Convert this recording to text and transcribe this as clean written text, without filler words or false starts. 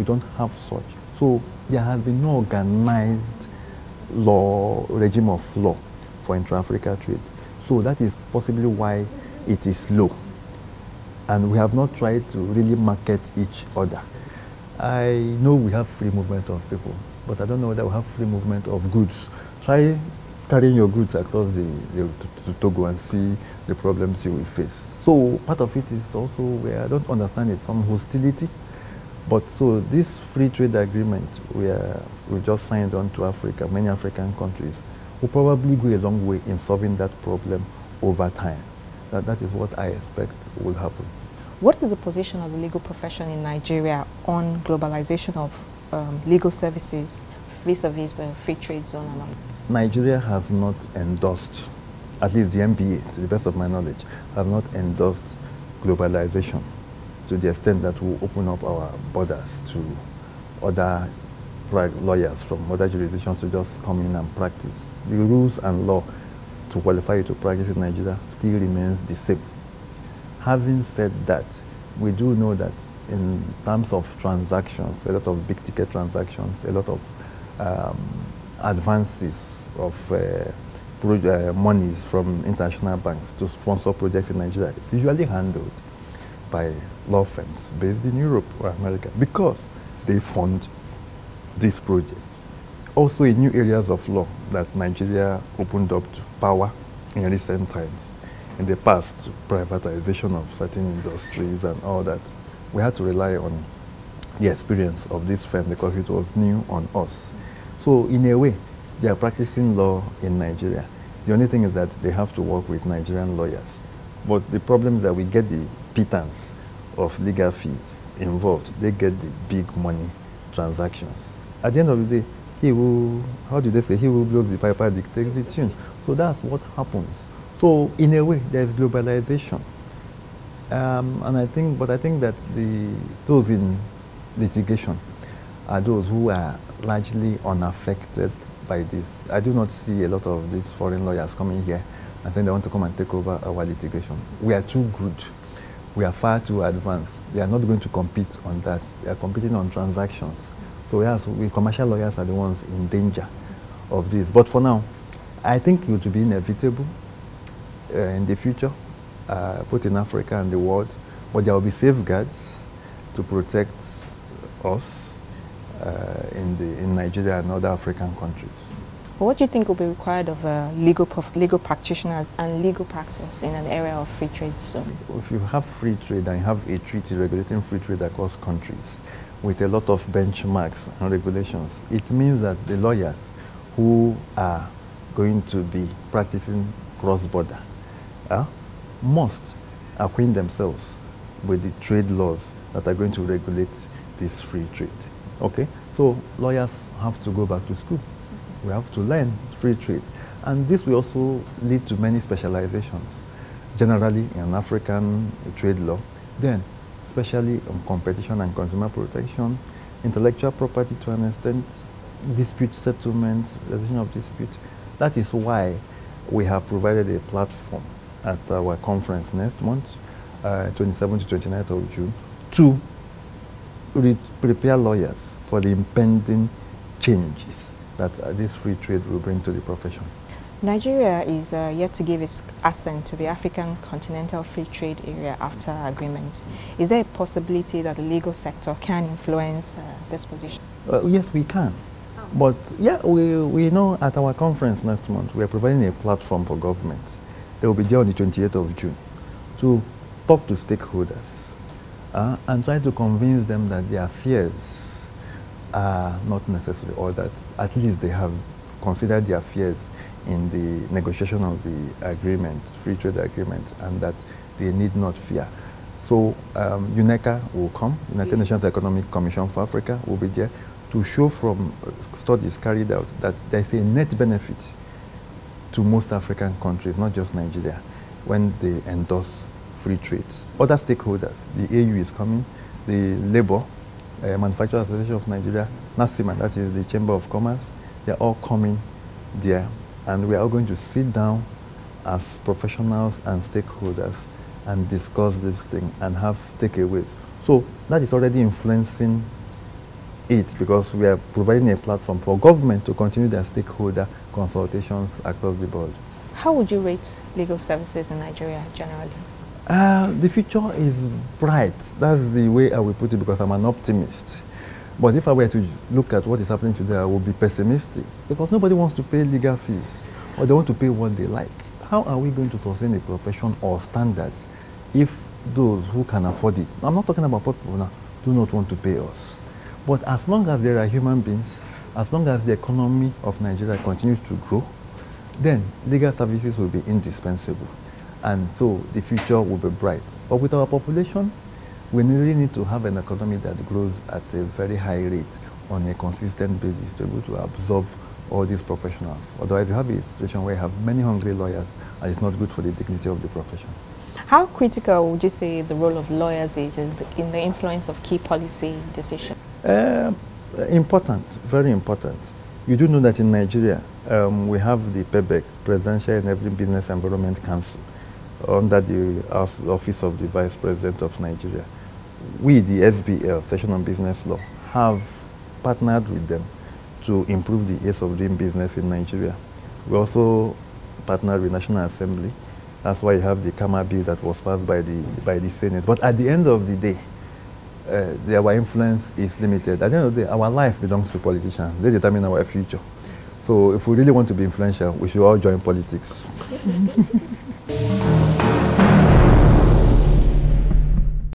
We don't have such. So there has been no organized regime of law for intra-Africa trade. So that is possibly why it is low. And we have not tried to really market each other. I know we have free movement of people, but I don't know whether we have free movement of goods. Try carrying your goods across to Togo and see the problems you will face. So part of it is also where I don't understand is some hostility. But so this free trade agreement we just signed on to Africa, many African countries, will probably go a long way in solving that problem over time. That is what I expect will happen. What is the position of the legal profession in Nigeria on globalization of legal services vis-a-vis the free trade zone? Nigeria has not endorsed, at least the MBA, to the best of my knowledge, have not endorsed globalization to the extent that we open up our borders to other lawyers from other jurisdictions to just come in and practice. The rules and law to qualify you to practice in Nigeria still remains the same. Having said that, we do know that in terms of transactions, a lot of big ticket transactions, a lot of advances of monies from international banks to sponsor projects in Nigeria, it's usually handled by law firms based in Europe or America because they fund these projects. Also in new areas of law that Nigeria opened up to power in recent times. In the past, privatization of certain industries and all that, we had to rely on the experience of this firm because it was new on us. So in a way, they are practicing law in Nigeria. The only thing is that they have to work with Nigerian lawyers. But the problem is that we get the pittance of legal fees involved. They get the big money transactions. At the end of the day, he who blows the piper dictates the tune. So that's what happens. So in a way, there's globalization. And I think that those in litigation are those who are largely unaffected by this. I do not see a lot of these foreign lawyers coming here and saying they want to come and take over our litigation. We are too good. We are far too advanced. They are not going to compete on that. They are competing on transactions. So yes, commercial lawyers are the ones in danger of this. But for now, I think it will be inevitable in the future, both in Africa and the world. But there will be safeguards to protect us in Nigeria and other African countries. What do you think will be required of legal practitioners and legal practice in an area of free trade zone? If you have free trade and you have a treaty regulating free trade across countries with a lot of benchmarks and regulations, it means that the lawyers who are going to be practicing cross-border must acquaint themselves with the trade laws that are going to regulate this free trade. Okay? So lawyers have to go back to school. We have to learn free trade. And this will also lead to many specializations, generally in African trade law, then especially on competition and consumer protection, intellectual property to an extent, dispute settlement, resolution of dispute. That is why we have provided a platform at our conference next month, 27th to 29th of June, to prepare lawyers for the impending changes that this free trade will bring to the profession. Nigeria is yet to give its assent to the African Continental Free Trade Area AFTA agreement. Is there a possibility that the legal sector can influence this position? Yes, we can. Oh. But yeah, we know at our conference next month, we are providing a platform for government. They will be there on the 28th of June to talk to stakeholders and try to convince them that their fears are not necessary, or that at least they have considered their fears in the negotiation of the agreement, free trade agreement, and that they need not fear. So UNECA will come, United Nations Economic Commission for Africa will be there to show from studies carried out that there's a net benefit to most African countries, not just Nigeria, when they endorse free trade. Other stakeholders, the AU is coming, the Labour, Manufacturers Association of Nigeria, NASIMA, that is the Chamber of Commerce, they're all coming there, and we are all going to sit down as professionals and stakeholders and discuss this thing and have takeaways. So that is already influencing it because we are providing a platform for government to continue their stakeholder consultations across the board. How would you rate legal services in Nigeria generally? The future is bright. That's the way I will put it because I'm an optimist. But if I were to look at what is happening today, I would be pessimistic because nobody wants to pay legal fees or they want to pay what they like. How are we going to sustain a profession or standards if those who can afford it, I'm not talking about people now, do not want to pay us? But as long as there are human beings, as long as the economy of Nigeria continues to grow, then legal services will be indispensable. And so the future will be bright. But with our population, we really need to have an economy that grows at a very high rate on a consistent basis to be able to absorb all these professionals. Otherwise, you have a situation where you have many hungry lawyers and it's not good for the dignity of the profession. How critical would you say the role of lawyers is in the influence of key policy decisions? Important, very important. You do know that in Nigeria, we have the PEBEC, Presidential Enabling Business Environment Council, under the Office of the Vice President of Nigeria. We, the SBL, Section on Business Law, have partnered with them to improve the ease of doing business in Nigeria. We also partnered with National Assembly. That's why you have the KAMA bill that was passed by the Senate. But at the end of the day, our influence is limited. At the end of the day, our life belongs to politicians. They determine our future. So if we really want to be influential, we should all join politics.